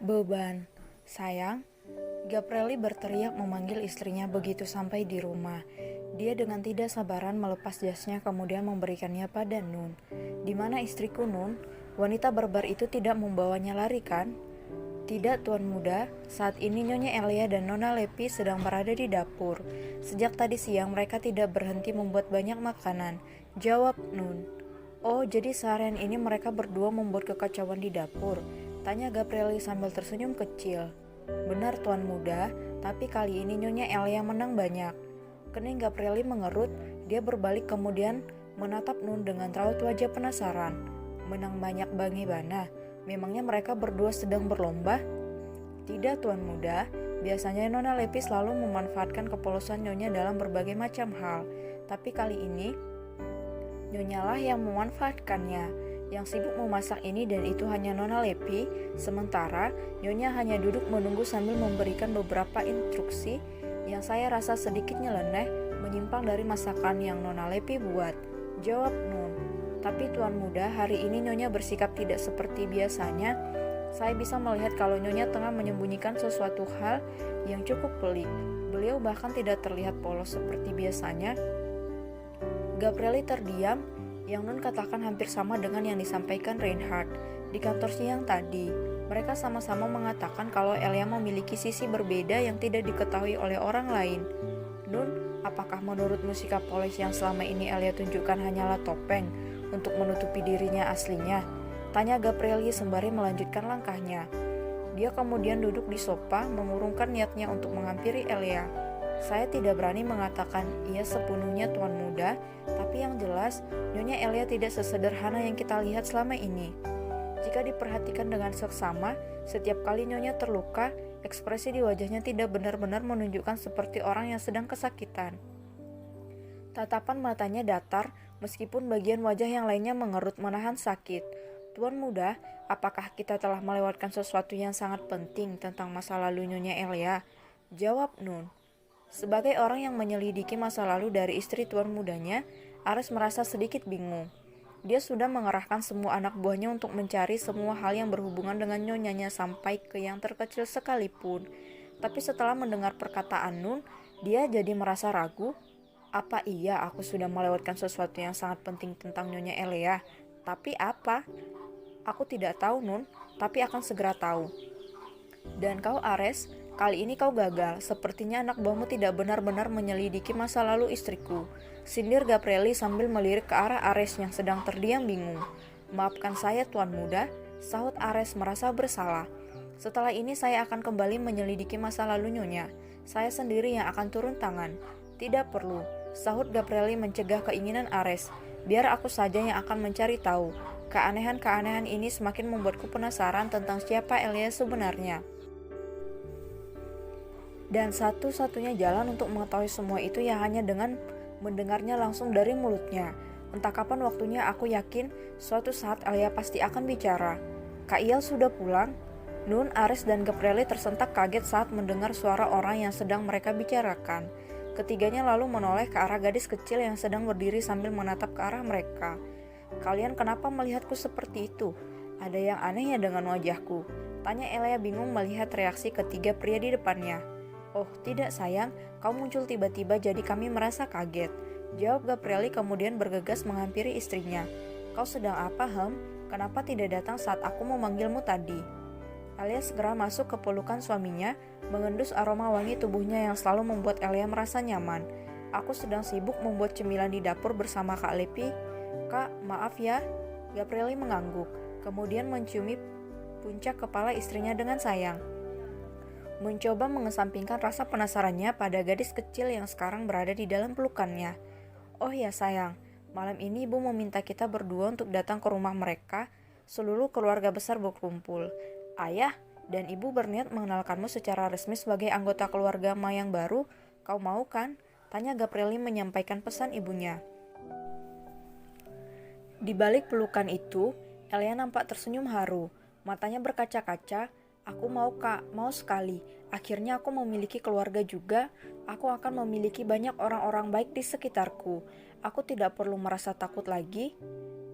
Beban. Sayang, Gabrieli berteriak memanggil istrinya begitu sampai di rumah. Dia dengan tidak sabaran melepas jasnya kemudian memberikannya pada Nun. Di mana istriku Nun? Wanita barbar itu tidak membawanya lari kan? Tidak, Tuan Muda. Saat ini Nyonya Elia dan Nona Lepi sedang berada di dapur. Sejak tadi siang mereka tidak berhenti membuat banyak makanan. Jawab Nun. Oh, jadi seharian ini mereka berdua membuat kekacauan di dapur? Tanya Gabrieli sambil tersenyum kecil. Benar, Tuan Muda, tapi kali ini Nyonya Elia menang banyak. Kening Gabrieli mengerut, dia berbalik kemudian menatap Nun dengan raut wajah penasaran. Menang banyak bagaimana? Memangnya mereka berdua sedang berlomba? Tidak, Tuan Muda. Biasanya Nona Lepi selalu memanfaatkan kepolosan Nyonya dalam berbagai macam hal. Tapi kali ini, Nyonya lah yang memanfaatkannya. Yang sibuk memasak ini dan itu hanya Nona Lepi, sementara Nyonya hanya duduk menunggu sambil memberikan beberapa instruksi yang saya rasa sedikit nyeleneh menyimpang dari masakan yang Nona Lepi buat. Jawab Nun. Tapi Tuan Muda, hari ini Nyonya bersikap tidak seperti biasanya. Saya bisa melihat kalau Nyonya tengah menyembunyikan sesuatu hal yang cukup pelik. Beliau bahkan tidak terlihat polos seperti biasanya. Gabrieli terdiam. Yang Nun katakan hampir sama dengan yang disampaikan Reinhard di kantor siang tadi. Mereka sama-sama mengatakan kalau Elia memiliki sisi berbeda yang tidak diketahui oleh orang lain. Nun, apakah menurutmu sikap polos yang selama ini Elia tunjukkan hanyalah topeng untuk menutupi dirinya aslinya? Tanya Gabrieli sembari melanjutkan langkahnya. Dia kemudian duduk di sofa, mengurungkan niatnya untuk menghampiri Elia. Saya tidak berani mengatakan ia sepenuhnya Tuan Muda, tapi yang jelas Nyonya Elia tidak sesederhana yang kita lihat selama ini. Jika diperhatikan dengan seksama, setiap kali Nyonya terluka, ekspresi di wajahnya tidak benar-benar menunjukkan seperti orang yang sedang kesakitan. Tatapan matanya datar, meskipun bagian wajah yang lainnya mengerut menahan sakit. Tuan Muda, apakah kita telah melewatkan sesuatu yang sangat penting tentang masa lalu Nyonya Elia? Jawab Nun. Sebagai orang yang menyelidiki masa lalu dari istri Tuan Mudanya, Ares merasa sedikit bingung. Dia sudah mengerahkan semua anak buahnya untuk mencari semua hal yang berhubungan dengan nyonyanya sampai ke yang terkecil sekalipun. Tapi setelah mendengar perkataan Nun, dia jadi merasa ragu. Apa iya aku sudah melewatkan sesuatu yang sangat penting tentang Nyonya Elia? Tapi apa? Aku tidak tahu Nun, tapi akan segera tahu. Dan kau Ares, kali ini kau gagal. Sepertinya anak buahmu tidak benar-benar menyelidiki masa lalu istriku. Sindir Gabrieli sambil melirik ke arah Ares yang sedang terdiam bingung. Maafkan saya Tuan Muda, sahut Ares merasa bersalah. Setelah ini saya akan kembali menyelidiki masa lalu Nyonya. Saya sendiri yang akan turun tangan. Tidak perlu, sahut Gabrieli mencegah keinginan Ares. Biar aku saja yang akan mencari tahu. Keanehan-keanehan ini semakin membuatku penasaran tentang siapa Elia sebenarnya. Dan satu-satunya jalan untuk mengetahui semua itu ya hanya dengan mendengarnya langsung dari mulutnya. Entah kapan waktunya, aku yakin suatu saat Elia pasti akan bicara. Kak Iel sudah pulang? Nun, Ares, dan Gabrieli tersentak kaget saat mendengar suara orang yang sedang mereka bicarakan. Ketiganya lalu menoleh ke arah gadis kecil yang sedang berdiri sambil menatap ke arah mereka. Kalian kenapa melihatku seperti itu? Ada yang aneh ya dengan wajahku? Tanya Elia bingung melihat reaksi ketiga pria di depannya. Oh tidak sayang, kau muncul tiba-tiba jadi kami merasa kaget. Jawab Gabrieli kemudian bergegas menghampiri istrinya. Kau sedang apa Hem? Kenapa tidak datang saat aku memanggilmu tadi? Elia segera masuk ke pelukan suaminya, mengendus aroma wangi tubuhnya yang selalu membuat Elia merasa nyaman. Aku sedang sibuk membuat cemilan di dapur bersama Kak Lepi. Kak, maaf ya. Gabrieli mengangguk, kemudian menciumi puncak kepala istrinya dengan sayang. Mencoba mengesampingkan rasa penasarannya pada gadis kecil yang sekarang berada di dalam pelukannya. Oh ya sayang, malam ini ibu meminta kita berdua untuk datang ke rumah mereka. Seluruh keluarga besar berkumpul. Ayah dan ibu berniat mengenalkanmu secara resmi sebagai anggota keluarga Mayang baru. Kau mau kan? Tanya Gabrieli menyampaikan pesan ibunya. Di balik pelukan itu, Elia nampak tersenyum haru. Matanya berkaca-kaca. Aku mau Kak, mau sekali. Akhirnya aku memiliki keluarga juga. Aku akan memiliki banyak orang-orang baik di sekitarku. Aku tidak perlu merasa takut lagi.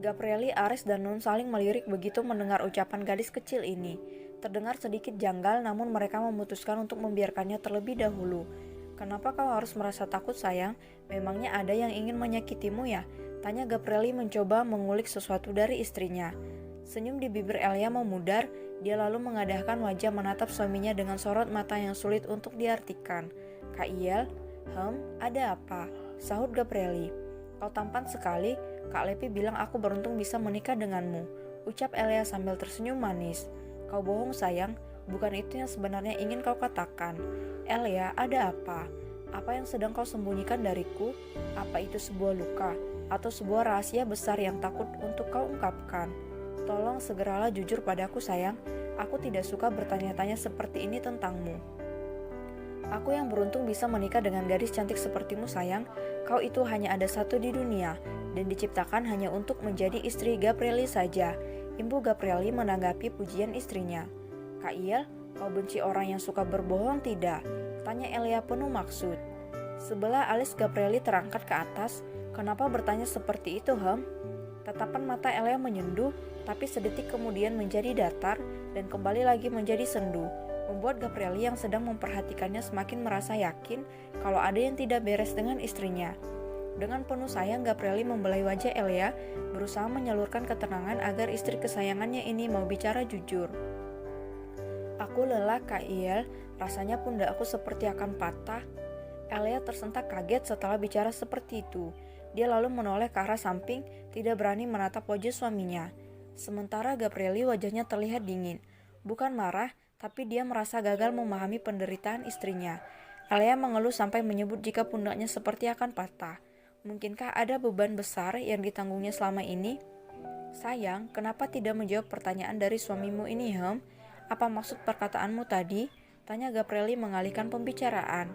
Gabrieli, Ares, dan Nun saling melirik begitu mendengar ucapan gadis kecil ini. Terdengar sedikit janggal, namun mereka memutuskan untuk membiarkannya terlebih dahulu. Kenapa kau harus merasa takut, sayang? Memangnya ada yang ingin menyakitimu ya? Tanya Gabrieli mencoba mengulik sesuatu dari istrinya. Senyum di bibir Elia memudar, dia lalu mengadahkan wajah menatap suaminya dengan sorot mata yang sulit untuk diartikan. Kak Iel, ada apa? Sahut Gabrieli. Kau tampan sekali, Kak Lepi bilang aku beruntung bisa menikah denganmu, ucap Elia sambil tersenyum manis. Kau bohong sayang, bukan itu yang sebenarnya ingin kau katakan. Elia, ada apa? Apa yang sedang kau sembunyikan dariku? Apa itu sebuah luka? Atau sebuah rahasia besar yang takut untuk kau ungkapkan? Tolong segeralah jujur padaku sayang, aku tidak suka bertanya-tanya seperti ini tentangmu. Aku yang beruntung bisa menikah dengan gadis cantik sepertimu sayang, kau itu hanya ada satu di dunia, dan diciptakan hanya untuk menjadi istri Gabrieli saja. Ibu Gabrieli menanggapi pujian istrinya. Kak Iel, kau benci orang yang suka berbohong tidak? Tanya Elia penuh maksud. Sebelah alis Gabrieli terangkat ke atas. Kenapa bertanya seperti itu, Tatapan mata Elia menyenduh, tapi sedetik kemudian menjadi datar dan kembali lagi menjadi sendu, membuat Gabrieli yang sedang memperhatikannya semakin merasa yakin kalau ada yang tidak beres dengan istrinya. Dengan penuh sayang, Gabrieli membelai wajah Elia, berusaha menyalurkan ketenangan agar istri kesayangannya ini mau bicara jujur. Aku lelah, Kak Iel, rasanya pundak aku seperti akan patah. Elia tersentak kaget setelah bicara seperti itu. Dia lalu menoleh ke arah samping, tidak berani menatap wajah suaminya. Sementara Gabrieli wajahnya terlihat dingin. Bukan marah, tapi dia merasa gagal memahami penderitaan istrinya. Elia mengeluh sampai menyebut jika pundaknya seperti akan patah. Mungkinkah ada beban besar yang ditanggungnya selama ini? Sayang, kenapa tidak menjawab pertanyaan dari suamimu ini, Apa maksud perkataanmu tadi? Tanya Gabrieli mengalihkan pembicaraan.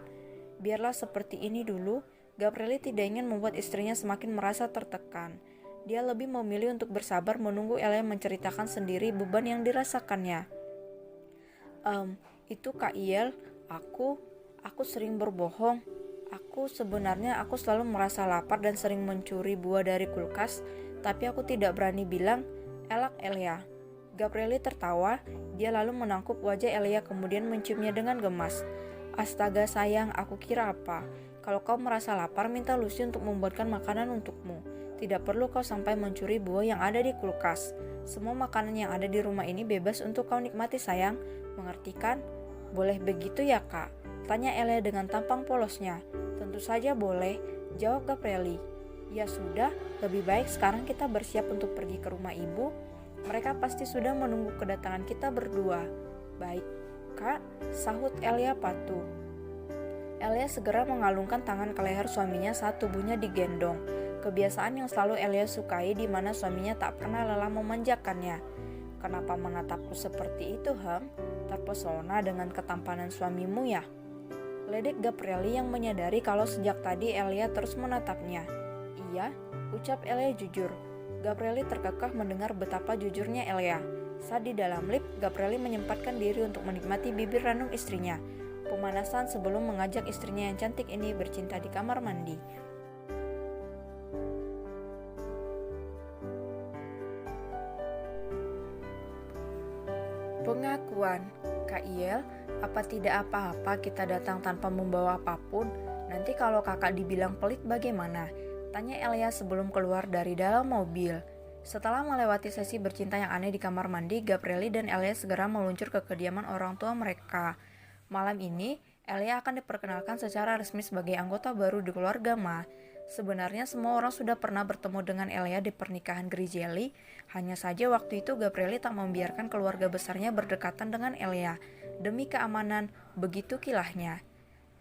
Biarlah seperti ini dulu. Gabrieli tidak ingin membuat istrinya semakin merasa tertekan. Dia lebih memilih untuk bersabar menunggu Elia menceritakan sendiri beban yang dirasakannya. Itu Kak Iel, aku sering berbohong. Sebenarnya aku selalu merasa lapar dan sering mencuri buah dari kulkas, tapi aku tidak berani bilang. Elak Elia. Gabrieli tertawa, dia lalu menangkup wajah Elia kemudian menciumnya dengan gemas. Astaga sayang, aku kira apa? Kalau kau merasa lapar, minta Lucy untuk membuatkan makanan untukmu. Tidak perlu kau sampai mencuri buah yang ada di kulkas. Semua makanan yang ada di rumah ini bebas untuk kau nikmati sayang. Mengerti kan? Boleh begitu ya kak? Tanya Elia dengan tampang polosnya. Tentu saja boleh, jawab Gabrieli. Ya sudah, lebih baik sekarang kita bersiap untuk pergi ke rumah ibu. Mereka pasti sudah menunggu kedatangan kita berdua. Baik, kak, sahut Elia patuh. Elia segera mengalungkan tangan ke leher suaminya saat tubuhnya digendong. Kebiasaan yang selalu Elia sukai di mana suaminya tak pernah lelah memanjakannya. Kenapa menatapku seperti itu, Terpesona dengan ketampanan suamimu ya? Ledek Gabrieli yang menyadari kalau sejak tadi Elia terus menatapnya. Iya, ucap Elia jujur. Gabrieli terkekeh mendengar betapa jujurnya Elia. Saat di dalam lift, Gabrieli menyempatkan diri untuk menikmati bibir ranum istrinya. Pemanasan sebelum mengajak istrinya yang cantik ini bercinta di kamar mandi. Pengakuan. Kak Iel, apa tidak apa-apa kita datang tanpa membawa apapun? Nanti kalau kakak dibilang pelit bagaimana? Tanya Elia sebelum keluar dari dalam mobil. Setelah melewati sesi bercinta yang aneh di kamar mandi, Gabrieli dan Elia segera meluncur ke kediaman orang tua mereka. Malam ini, Elia akan diperkenalkan secara resmi sebagai anggota baru di keluarga Ma. Sebenarnya semua orang sudah pernah bertemu dengan Elia di pernikahan Grizelli, hanya saja waktu itu Gabrieli tak membiarkan keluarga besarnya berdekatan dengan Elia. Demi keamanan, begitu kilahnya.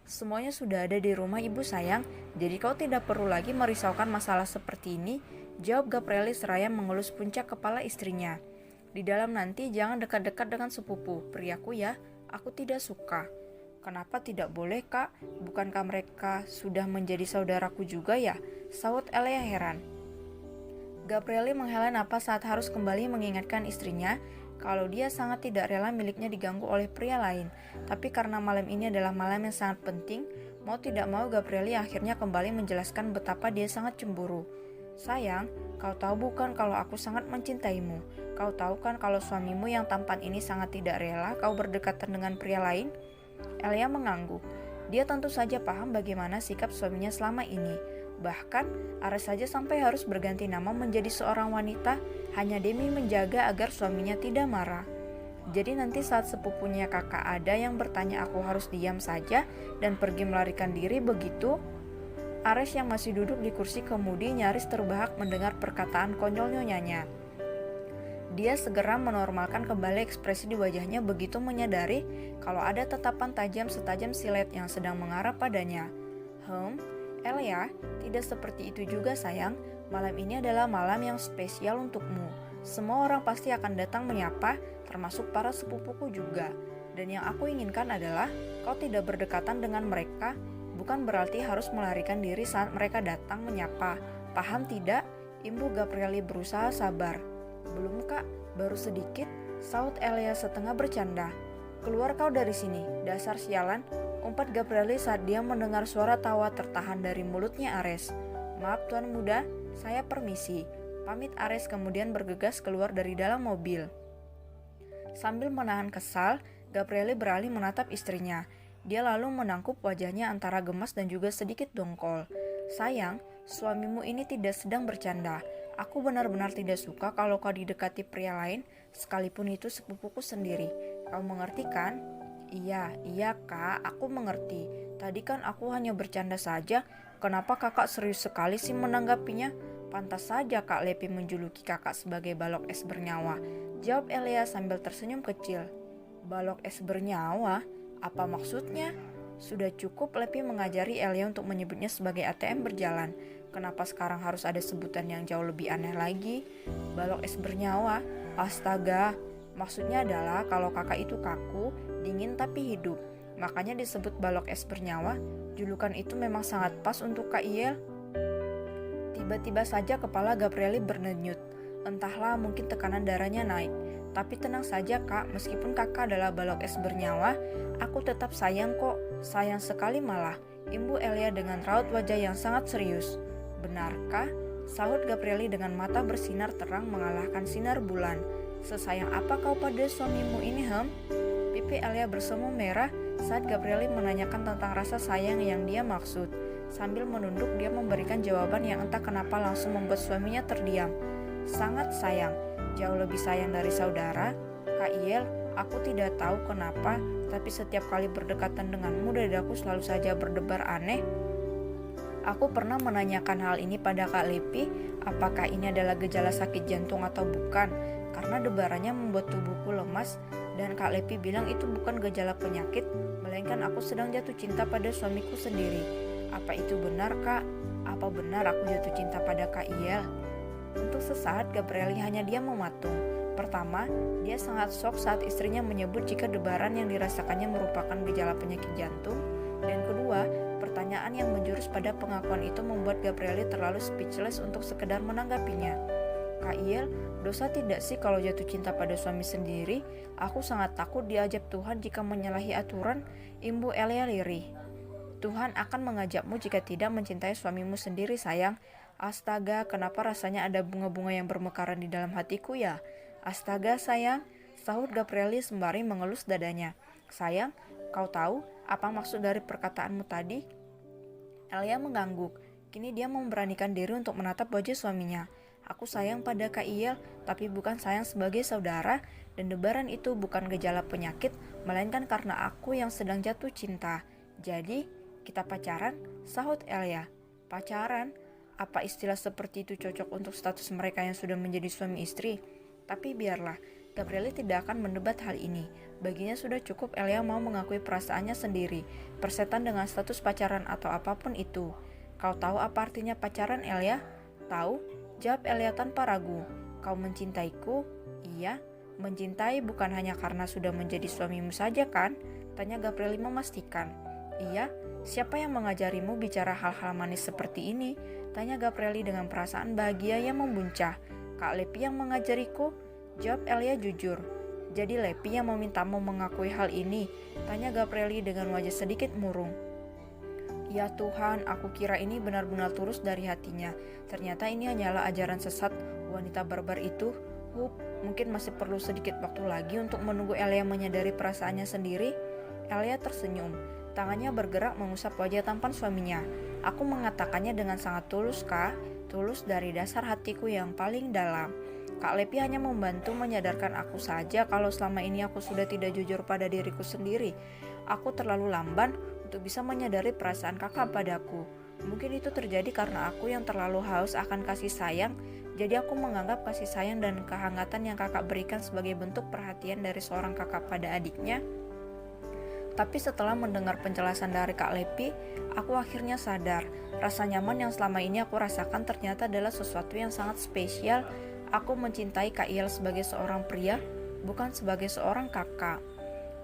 Semuanya sudah ada di rumah ibu sayang, jadi kau tidak perlu lagi merisaukan masalah seperti ini, jawab Gabrieli seraya mengelus puncak kepala istrinya. Di dalam nanti jangan dekat-dekat dengan sepupu, priaku ya, aku tidak suka. Kenapa tidak boleh kak? Bukankah mereka sudah menjadi saudaraku juga ya? Sahut Elia heran. Gabrieli menghela napas saat harus kembali mengingatkan istrinya kalau dia sangat tidak rela miliknya diganggu oleh pria lain. Tapi karena malam ini adalah malam yang sangat penting, mau tidak mau Gabrieli akhirnya kembali menjelaskan betapa dia sangat cemburu. Sayang, kau tahu bukan kalau aku sangat mencintaimu. kau tahu kan kalau suamimu yang tampan ini sangat tidak rela kau berdekatan dengan pria lain? Elia mengangguk. Dia tentu saja paham bagaimana sikap suaminya selama ini. Bahkan, Ares saja sampai harus berganti nama menjadi seorang wanita hanya demi menjaga agar suaminya tidak marah. Jadi nanti saat sepupunya kakak ada yang bertanya aku harus diam saja dan pergi melarikan diri begitu? Ares yang masih duduk di kursi kemudi nyaris terbahak mendengar perkataan konyol nyonyanya. Dia segera menormalkan kembali ekspresi di wajahnya begitu menyadari kalau ada tatapan tajam setajam silet yang sedang mengarah padanya. Elia, tidak seperti itu juga sayang. Malam ini adalah malam yang spesial untukmu. Semua orang pasti akan datang menyapa, termasuk para sepupuku juga. Dan yang aku inginkan adalah kau tidak berdekatan dengan mereka, bukan berarti harus melarikan diri saat mereka datang menyapa. Paham tidak? Ibu Gabrieli berusaha sabar. Belum kak, baru sedikit, saut Elia setengah bercanda. Keluar kau dari sini, dasar sialan, umpat Gabrieli saat dia mendengar suara tawa tertahan dari mulutnya Ares. Maaf tuan muda, saya permisi. Pamit Ares kemudian bergegas keluar dari dalam mobil. Sambil menahan kesal, Gabrieli beralih menatap istrinya. Dia lalu menangkup wajahnya antara gemas dan juga sedikit dongkol. Sayang, suamimu ini tidak sedang bercanda. Aku benar-benar tidak suka kalau kau didekati pria lain, sekalipun itu sepupuku sendiri. Kau mengerti kan? Iya kak, aku mengerti. Tadi kan aku hanya bercanda saja. Kenapa kakak serius sekali sih menanggapinya? Pantas saja Kak Lepi menjuluki kakak sebagai balok es bernyawa. Jawab Elia sambil tersenyum kecil. Balok es bernyawa? Apa maksudnya? Sudah cukup Lepi mengajari Elia untuk menyebutnya sebagai ATM berjalan. Kenapa sekarang harus ada sebutan yang jauh lebih aneh lagi? Balok es bernyawa? Astaga, maksudnya adalah kalau kakak itu kaku, dingin tapi hidup. Makanya disebut balok es bernyawa. Julukan itu memang sangat pas untuk Kak Iel. Tiba-tiba saja kepala Gabrieli berdenyut. Entahlah, mungkin tekanan darahnya naik. Tapi tenang saja kak, meskipun kakak adalah balok es bernyawa, aku tetap sayang kok. Sayang sekali malah, imbu Elia dengan raut wajah yang sangat serius. Benarkah? Sahut Gabrieli dengan mata bersinar terang mengalahkan sinar bulan. Sesayang apa kau pada suamimu ini, Pipi Elia bersemu merah saat Gabrieli menanyakan tentang rasa sayang yang dia maksud. Sambil menunduk, dia memberikan jawaban yang entah kenapa langsung membuat suaminya terdiam. Sangat sayang, jauh lebih sayang dari saudara. Kak Iel, aku tidak tahu kenapa, tapi setiap kali berdekatan denganmu dadaku selalu saja berdebar aneh. Aku pernah menanyakan hal ini pada Kak Lepi, apakah ini adalah gejala sakit jantung atau bukan, karena debarannya membuat tubuhku lemas, dan Kak Lepi bilang itu bukan gejala penyakit, melainkan aku sedang jatuh cinta pada suamiku sendiri. Apa itu benar kak? Apa benar aku jatuh cinta pada Kak Iel? Untuk sesaat Gabrieli hanya diam mematung. Pertama, dia sangat shock saat istrinya menyebut jika debaran yang dirasakannya merupakan gejala penyakit jantung. Dan kedua, pertanyaan yang menjurus pada pengakuan itu membuat Gabrieli terlalu speechless untuk sekedar menanggapinya. Kak Iel, dosa tidak sih kalau jatuh cinta pada suami sendiri? Aku sangat takut diajab Tuhan jika menyalahi aturan. Imbu Elia lirih. Tuhan akan mengajakmu jika tidak mencintai suamimu sendiri sayang. Astaga, kenapa rasanya ada bunga-bunga yang bermekaran di dalam hatiku ya? Astaga sayang, sahut Gabrieli sembari mengelus dadanya. Sayang, kau tahu apa maksud dari perkataanmu tadi? Elia mengangguk. Kini dia memberanikan diri untuk menatap wajah suaminya. Aku sayang pada Kak Iel, tapi bukan sayang sebagai saudara, dan debaran itu bukan gejala penyakit, melainkan karena aku yang sedang jatuh cinta. Jadi, kita pacaran? Sahut Elia. Pacaran? Apa istilah seperti itu cocok untuk status mereka yang sudah menjadi suami istri? Tapi biarlah, Gabrieli tidak akan mendebat hal ini. Baginya sudah cukup Elia mau mengakui perasaannya sendiri, persetan dengan status pacaran atau apapun itu. Kau tahu apa artinya pacaran, Elia? Tahu? Jawab Elia tanpa ragu. Kau mencintaiku? Iya. Mencintai bukan hanya karena sudah menjadi suamimu saja kan? Tanya Gabrieli memastikan. Iya. Siapa yang mengajarimu bicara hal-hal manis seperti ini? Tanya Gabrieli dengan perasaan bahagia yang membuncah. Kak Lepi yang mengajariku? Jawab Elia jujur. Jadi Lepi yang memintamu mengakui hal ini? Tanya Gabrieli dengan wajah sedikit murung. Ya Tuhan, aku kira ini benar-benar tulus dari hatinya. Ternyata ini hanyalah ajaran sesat wanita barbar itu. Mungkin masih perlu sedikit waktu lagi untuk menunggu Elia menyadari perasaannya sendiri. Elia tersenyum, tangannya bergerak mengusap wajah tampan suaminya. Aku mengatakannya dengan sangat tulus, Kak, tulus dari dasar hatiku yang paling dalam. Kak Lepi hanya membantu menyadarkan aku saja kalau selama ini aku sudah tidak jujur pada diriku sendiri. Aku terlalu lamban untuk bisa menyadari perasaan kakak padaku. Mungkin itu terjadi karena aku yang terlalu haus akan kasih sayang. Jadi aku menganggap kasih sayang dan kehangatan yang kakak berikan sebagai bentuk perhatian dari seorang kakak pada adiknya. Tapi setelah mendengar penjelasan dari Kak Lepi, aku akhirnya sadar, rasa nyaman yang selama ini aku rasakan ternyata adalah sesuatu yang sangat spesial. Aku mencintai Kak Il sebagai seorang pria, bukan sebagai seorang kakak.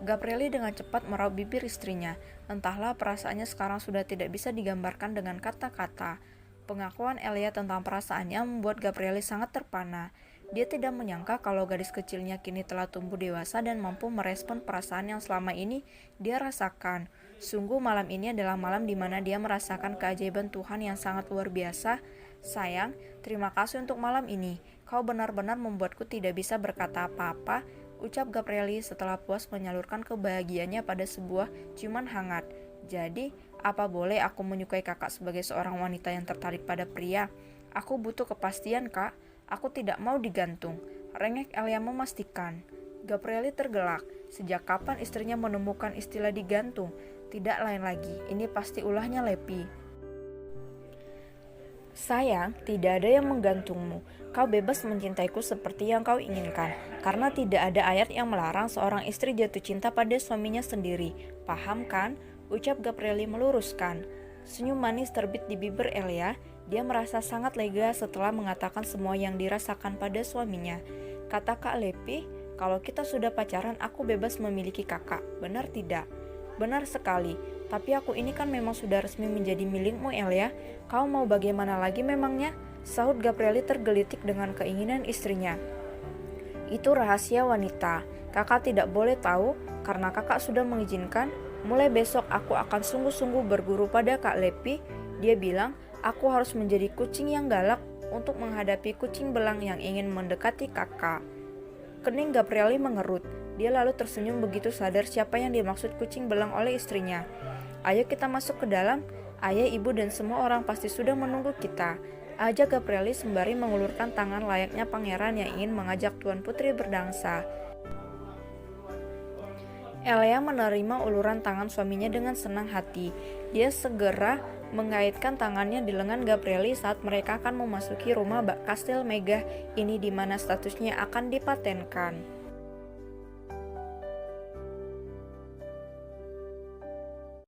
Gabrieli dengan cepat meraup bibir istrinya. Entahlah perasaannya sekarang sudah tidak bisa digambarkan dengan kata-kata. Pengakuan Elia tentang perasaannya membuat Gabrieli sangat terpana. Dia tidak menyangka kalau gadis kecilnya kini telah tumbuh dewasa dan mampu merespon perasaan yang selama ini dia rasakan. Sungguh malam ini adalah malam di mana dia merasakan keajaiban Tuhan yang sangat luar biasa. Sayang, terima kasih untuk malam ini. Kau benar-benar membuatku tidak bisa berkata apa-apa, ucap Gabrieli setelah puas menyalurkan kebahagiaannya pada sebuah ciuman hangat. Jadi, apa boleh aku menyukai kakak sebagai seorang wanita yang tertarik pada pria? Aku butuh kepastian, Kak. Aku tidak mau digantung. Rengek Elia memastikan. Gabrieli tergelak. Sejak kapan istrinya menemukan istilah digantung? Tidak lain lagi, ini pasti ulahnya Lepi. Sayang, tidak ada yang menggantungmu. Kau bebas mencintaiku seperti yang kau inginkan. Karena tidak ada ayat yang melarang seorang istri jatuh cinta pada suaminya sendiri. Paham kan? Ucap Gabrieli meluruskan. Senyum manis terbit di bibir Elia. Dia merasa sangat lega setelah mengatakan semua yang dirasakan pada suaminya. Kata Kak Lepi, kalau kita sudah pacaran aku bebas memiliki kakak. Benar tidak? Benar sekali. Tapi aku ini kan memang sudah resmi menjadi milikmu, Elia. Kau mau bagaimana lagi memangnya? Sahut Gabrieli tergelitik dengan keinginan istrinya. Itu rahasia wanita. Kakak tidak boleh tahu karena kakak sudah mengizinkan. Mulai besok aku akan sungguh-sungguh berguru pada Kak Lepi. Dia bilang aku harus menjadi kucing yang galak untuk menghadapi kucing belang yang ingin mendekati kakak. Kening Gabrieli mengerut. Dia lalu tersenyum begitu sadar siapa yang dimaksud kucing belang oleh istrinya. Ayo kita masuk ke dalam. Ayah, ibu, dan semua orang pasti sudah menunggu kita. Ajak Gabrieli sembari mengulurkan tangan layaknya pangeran yang ingin mengajak Tuan Putri berdansa. Elia menerima uluran tangan suaminya dengan senang hati. Dia segera mengaitkan tangannya di lengan Gabrieli saat mereka akan memasuki rumah Kastil Megah ini di mana statusnya akan dipatenkan.